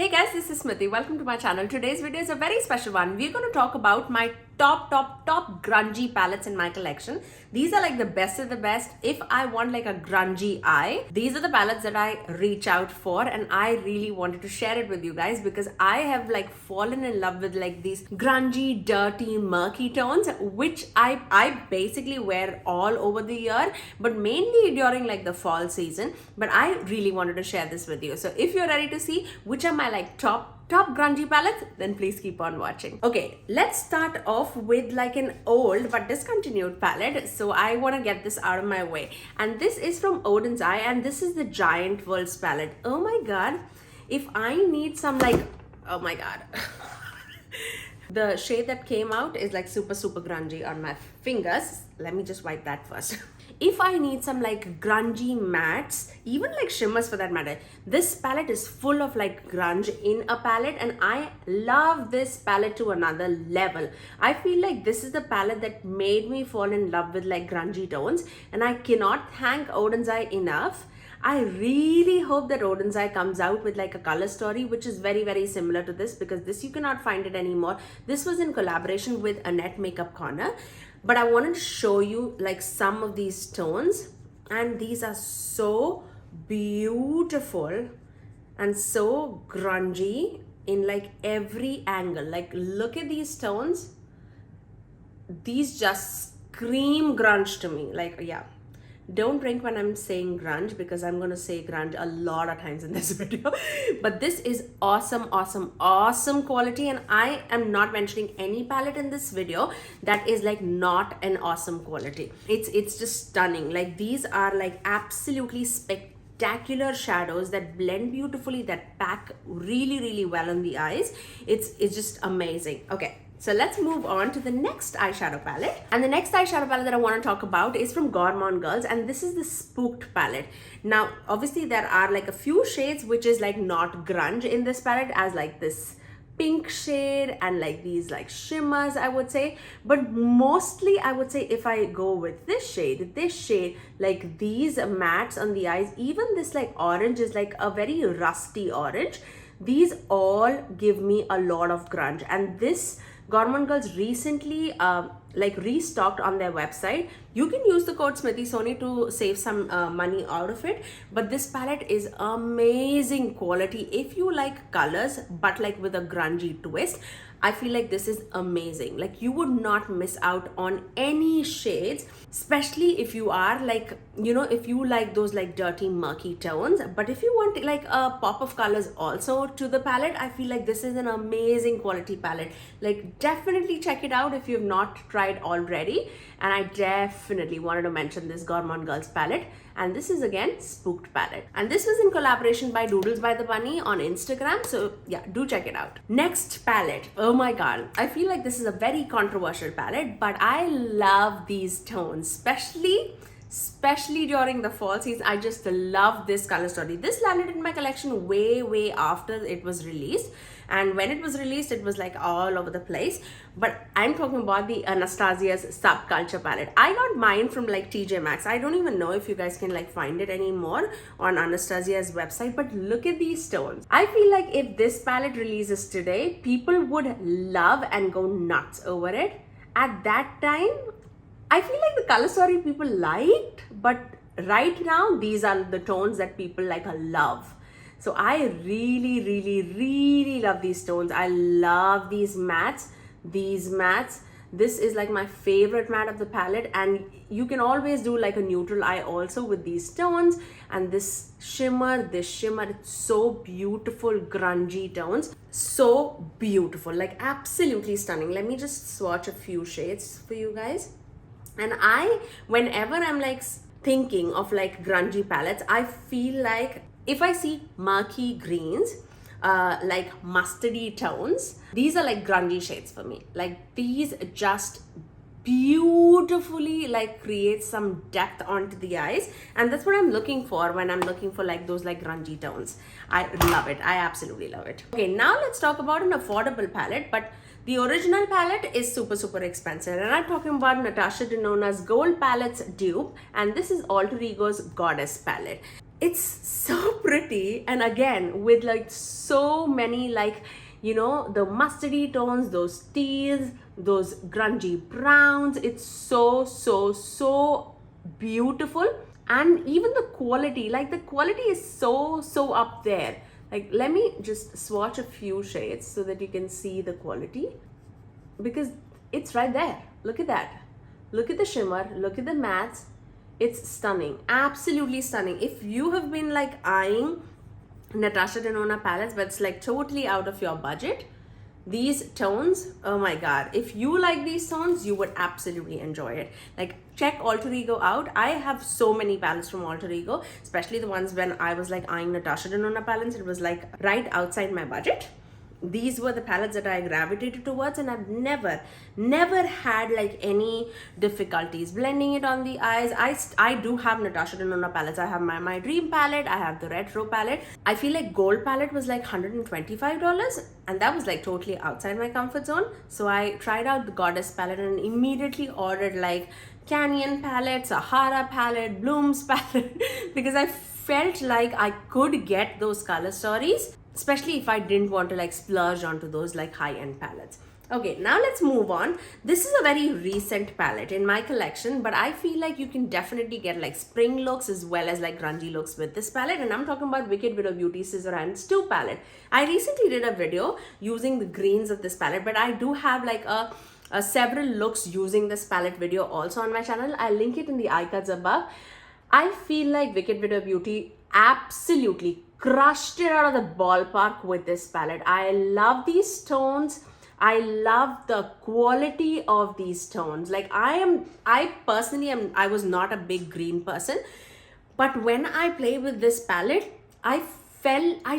Hey guys, this is Smithy. Welcome to my channel. Today's video is a very special one. We're going to talk about my top grungy palettes in my collection. These are like the best of the best. If I want like a grungy eye, these are the palettes that I reach out for, and I really wanted to share it with you guys because I have like fallen in love with like these grungy, dirty, murky tones, which I basically wear all over the year, but mainly during like the fall season. But I really wanted to share this with you. So if you're ready to see which are my like top grungy palettes, then please keep on watching. Okay, let's start off with like an old but discontinued palette. So I want to get this out of my way, and this is from Odins Eye, and this is the Giant Worlds palette. Oh my god, if I need some like, oh my god. The shade that came out is like super grungy on my fingers. Let me just wipe that first. If I need some like grungy mattes, even like shimmers for that matter, this palette is full of like grunge in a palette, and I love this palette to another level. I feel like this is the palette that made me fall in love with like grungy tones, and I cannot thank Odins Eye enough. I really hope that Odins Eye comes out with like a color story which is very similar to this, because this you cannot find it anymore. This was in collaboration with Annette Makeup Corner, but I wanted to show you like some of these tones, and these are so beautiful and so grungy in like every angle. Like look at these tones. These just scream grunge to me. Like, yeah. Don't drink when I'm saying grunge, because I'm going to say grunge a lot of times in this video. But this is awesome quality, and I am not mentioning any palette in this video that is like not an awesome quality. It's just stunning. Like these are like absolutely spectacular shadows that blend beautifully, that pack really well on the eyes. It's just amazing. Okay, so let's move on to the next eyeshadow palette. And the next eyeshadow palette that I want to talk about is from Gourmande Girls, and this is the Spooked palette. Now, obviously there are like a few shades which is like not grunge in this palette, as like this pink shade and like these like shimmers, I would say. But mostly I would say if I go with this shade, like these mattes on the eyes, even this like orange is like a very rusty orange. These all give me a lot of grunge, and this Gourmande Girls recently like restocked on their website. You can use the code SMITHYSONY to save some money out of it, but this palette is amazing quality. If you like colors but like with a grungy twist, I feel like this is amazing. Like you would not miss out on any shades, especially if you are like, you know, if you like those like dirty murky tones. But if you want like a pop of colors also to the palette, I feel like this is an amazing quality palette. Like definitely check it out if you've not tried already. And I definitely wanted to mention this Gourmande Girls palette. And this is again Spooked palette, and this was in collaboration by Doodles by the Bunny on Instagram. So yeah, do check it out. Next palette, oh my god, I feel like this is a very controversial palette, but I love these tones, especially during the fall season. I just love this color story. This landed in my collection way after it was released, and when it was released it was like all over the place. But I'm talking about the Anastasia's Subculture palette. I got mine from like TJ Maxx. I don't even know if you guys can like find it anymore on Anastasia's website, but look at these tones. I feel like if this palette releases today, people would love and go nuts over it. At that time, I feel like the color story people liked, but right now these are the tones that people like love. So I really love these tones. I love these mattes. This is like my favorite matte of the palette, and you can always do like a neutral eye also with these tones. And this shimmer, it's so beautiful, grungy tones, so beautiful, like absolutely stunning. Let me just swatch a few shades for you guys. And whenever I'm like thinking of like grungy palettes, I feel like if I see murky greens, like mustardy tones, these are like grungy shades for me. Like these just beautifully like creates some depth onto the eyes, and that's what I'm looking for when I'm looking for like those like grungy tones. I love it. I absolutely love it. Okay, now let's talk about an affordable palette, but the original palette is super expensive, and I'm talking about Natasha Denona's Gold Palette's dupe, and this is Alter Ego's Goddess palette. It's so pretty, and again with like so many like, you know, the mustardy tones, those teals, those grungy browns. It's so beautiful, and even the quality, like the quality is so up there. Like, let me just swatch a few shades so that you can see the quality, because it's right there. Look at that. Look at the shimmer, look at the mattes. It's stunning, absolutely stunning. If you have been like eyeing Natasha Denona palettes but it's like totally out of your budget, these tones, oh my god, if you like these tones, you would absolutely enjoy it. Like, check Alter Ego out. I have so many palettes from Alter Ego, especially the ones when I was like eyeing Natasha Denona palettes. It was like right outside my budget. These were the palettes that I gravitated towards, and I've never had like any difficulties blending it on the eyes. I do have Natasha Denona palettes. I have my dream palette, I have the retro palette. I feel like gold palette was like $125, and that was like totally outside my comfort zone. So I tried out the Goddess palette and immediately ordered like Canyon palette, Sahara palette, Blooms palette because I felt like I could get those color stories, especially if I didn't want to like splurge onto those like high-end palettes. Okay, now let's move on. This is a very recent palette in my collection, but I feel like you can definitely get like spring looks as well as like grungy looks with this palette, and I'm talking about Wicked Widow Beauty Scissorhands 2 palette. I recently did a video using the greens of this palette, but I do have like a several looks using this palette video also on my channel. I'll link it in the iCards above. I feel like Wicked Widow Beauty absolutely crushed it out of the ballpark with this palette. I love these tones. I love the quality of these tones. Like, I personally was not a big green person, but when I play with this palette, I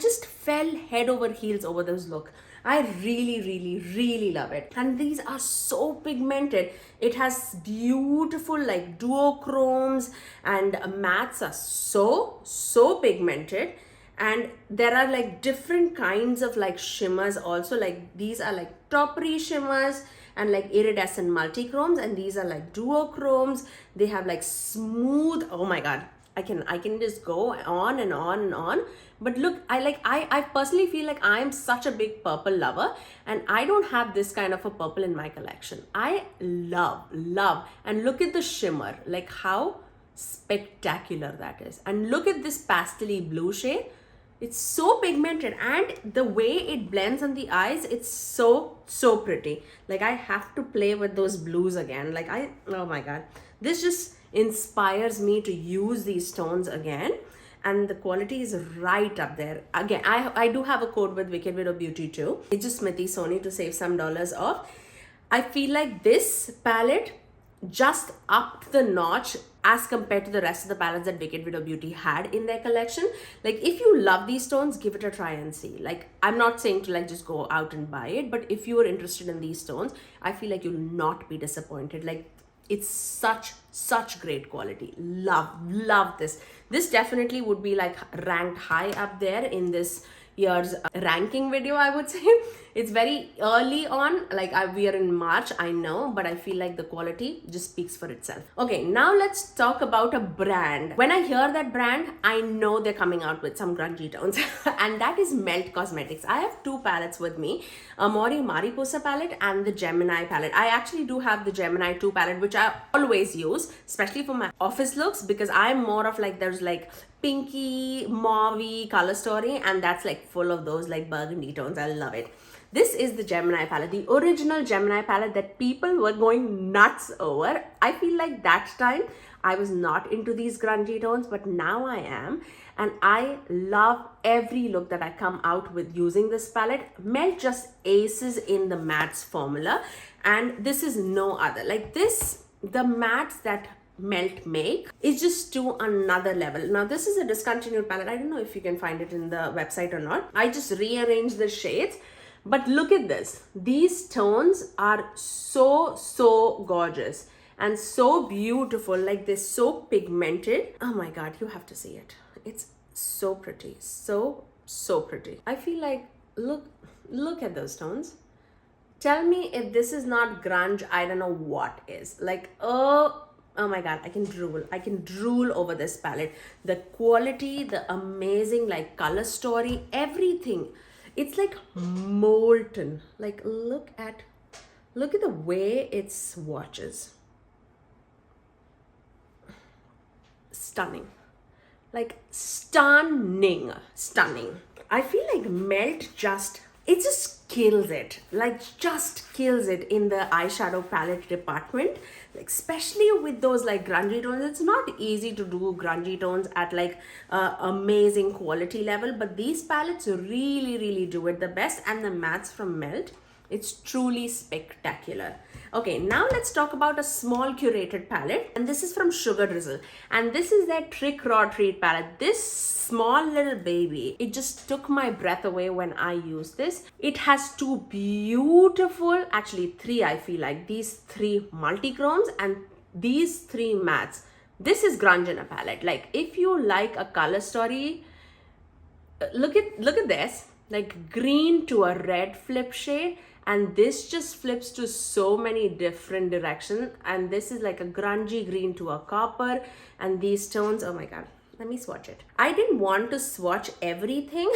just fell head over heels over this look. I really love it. And these are so pigmented. It has beautiful like duochromes, and mattes are so pigmented. And there are like different kinds of like shimmers also. Like, these are like taupery shimmers and like iridescent multichromes, and these are like duochromes. They have like smooth, oh my god, I can just go on and on. But look, I personally feel like I am such a big purple lover, and I don't have this kind of a purple in my collection. I love, and look at the shimmer, like how spectacular that is. And look at this pastel-y blue shade. It's so pigmented, and the way it blends on the eyes, it's so pretty. Like, I have to play with those blues again. Like, oh my god, this just inspires me to use these tones again, and the quality is right up there. Again, I do have a code with Wicked Widow Beauty too. It's just Smithy Sony to save some dollars off. I feel like this palette just upped the notch as compared to the rest of the palettes that Wicked Widow Beauty had in their collection. Like, if you love these tones, give it a try and see. Like, I'm not saying to like just go out and buy it, but if you are interested in these tones, I feel like you'll not be disappointed. Like, it's such great quality. Love this. This definitely would be like ranked high up there in this year's ranking video, I would say. It's very early on, like we are in March, I know, but I feel like the quality just speaks for itself. Okay, now let's talk about a brand. When I hear that brand, I know they're coming out with some grungy tones and that is Melt Cosmetics. I have two palettes with me, Amor Mariposa palette and the Gemini palette. I actually do have the Gemini 2 palette, which I always use, especially for my office looks, because I'm more of like, there's like pinky, mauvey color story, and that's like full of those like burgundy tones. I love it. This is the Gemini palette, the original Gemini palette that people were going nuts over. I feel like that time I was not into these grungy tones, but now I am. And I love every look that I come out with using this palette. Melt just aces in the mattes formula, and this is no other. Like this, the mattes that Melt make is just to another level. Now this is a discontinued palette. I don't know if you can find it in the website or not. I just rearranged the shades, But look at this. These tones are so gorgeous and so beautiful. Like they're so pigmented. Oh my God, you have to see it. It's so pretty. So pretty. I feel like, look at those tones. Tell me if this is not grunge, I don't know what is. Like, oh my God, I can drool over this palette. The quality, the amazing like color story, everything. It's like molten. Like look at the way it swatches. Stunning. Like stunning. I feel like Melt it just kills it. Like just kills it in the eyeshadow palette department. Like especially with those like grungy tones. It's not easy to do grungy tones at like amazing quality level, but these palettes really do it the best. And the mattes from Melt, it's truly spectacular. Okay, now let's talk about a small curated palette, and this is from Sugar Drizzle, and this is their Trick or Treat palette. This small little baby, it just took my breath away when I used this. It has two beautiful, actually three, I feel like, these three multi-chromes and these three mattes. This is grunge in a palette. Like if you like a color story, look at this, like green to a red flip shade, and this just flips to so many different directions. And this is like a grungy green to a copper, and these tones, oh my God, let me swatch it. I didn't want to swatch everything,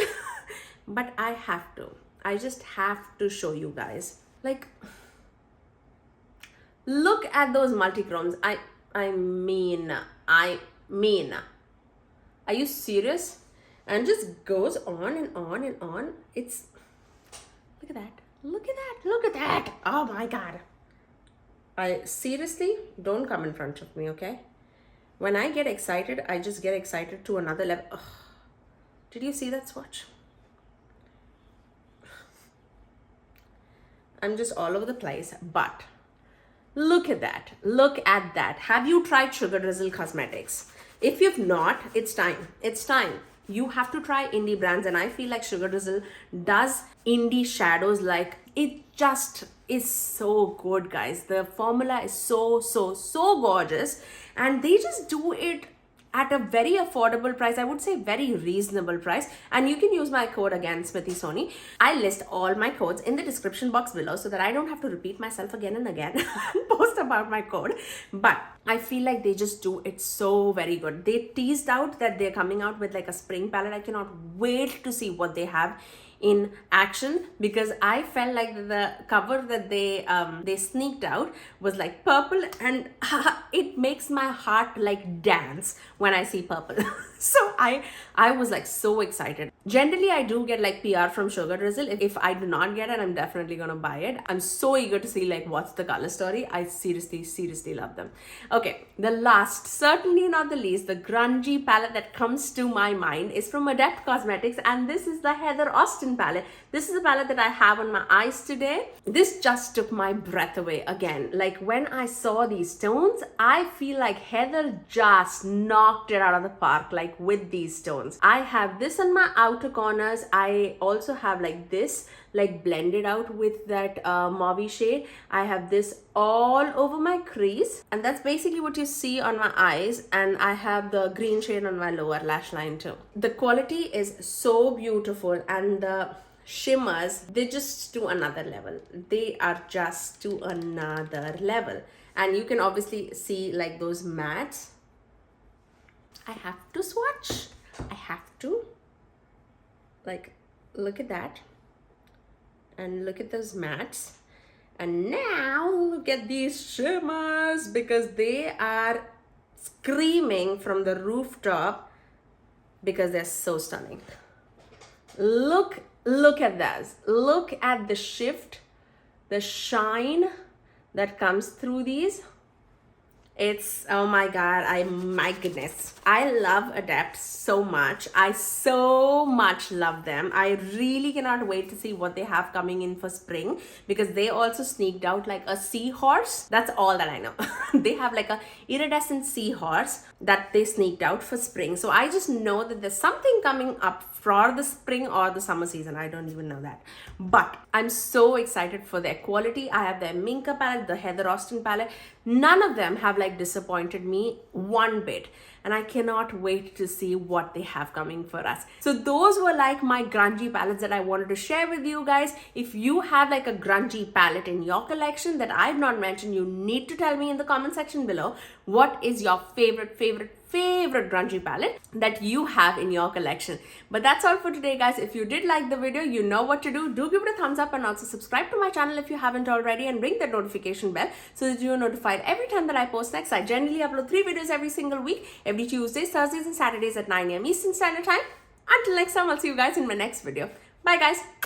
but I have to. I just have to show you guys. Like, look at those multi-chromes. I mean, are you serious? And just goes on and on and on. It's, look at that. Look at that. Oh my God. I seriously, don't come in front of me, okay? When I get excited, I just get excited to another level. Ugh. Did you see that swatch? I'm just all over the place, but look at that. Look at that. Have you tried Sugar Drizzle Cosmetics? If you've not, it's time. It's time. You have to try indie brands, and I feel like Sugar Drizzle does indie shadows. Like it just is so good, guys. The formula is so gorgeous, and they just do it at a very affordable price. I would say very reasonable price. And you can use my code again, Smithy Sony. I list all my codes in the description box below so that I don't have to repeat myself again and again and post about my code. But I feel like they just do it so very good. They teased out that they're coming out with like a spring palette. I cannot wait to see what they have in action, because I felt like the cover that they sneaked out was like purple, and it makes my heart like dance when I see purple. So I was like so excited. Generally, I do get like PR from Sugar Drizzle. If I do not get it, I'm definitely gonna buy it. I'm so eager to see like what's the color story. I seriously love them. Okay, the last, certainly not the least, the grungy palette that comes to my mind is from Adept Cosmetics, and this is the Heather Austin palette. This is a palette that I have on my eyes today. This just took my breath away again. Like when I saw these tones, I feel like Heather just knocked it out of the park, like with these tones. I have this on my outer corners. I also have like this, like blended out with that mauve shade. I have this all over my crease, and that's basically what you see on my eyes. And I have the green shade on my lower lash line too. The quality is so beautiful, and the shimmers, they just to another level. They are just to another level. And you can obviously see like those mattes. I have to swatch. I have to. Like, look at that. And look at those mattes. And now look at these shimmers, because they are screaming from the rooftop because they're so stunning. Look at this. Look at the shift, the shine that comes through these. It's, oh my God, my goodness. I love Adept so much. I so much love them. I really cannot wait to see what they have coming in for spring, because they also sneaked out like a seahorse. That's all that I know. They have like a iridescent seahorse that they sneaked out for spring. So I just know that there's something coming up for the spring or the summer season. I don't even know that. But I'm so excited for their quality. I have their Minka palette, the Heather Austin palette. None of them have like disappointed me one bit. And I cannot wait to see what they have coming for us. So those were like my grungy palettes that I wanted to share with you guys. If you have like a grungy palette in your collection that I've not mentioned, you need to tell me in the comment section below what is your favorite grungy palette that you have in your collection. But that's all for today, guys. If you did like the video, you know what to do. Do give it a thumbs up and also subscribe to my channel if you haven't already, and ring that notification bell so that you are notified every time that I post next. I generally upload 3 videos every single week, every Tuesdays, Thursdays and Saturdays at 9 AM Eastern Standard Time. Until next time, I'll see you guys in my next video. Bye guys.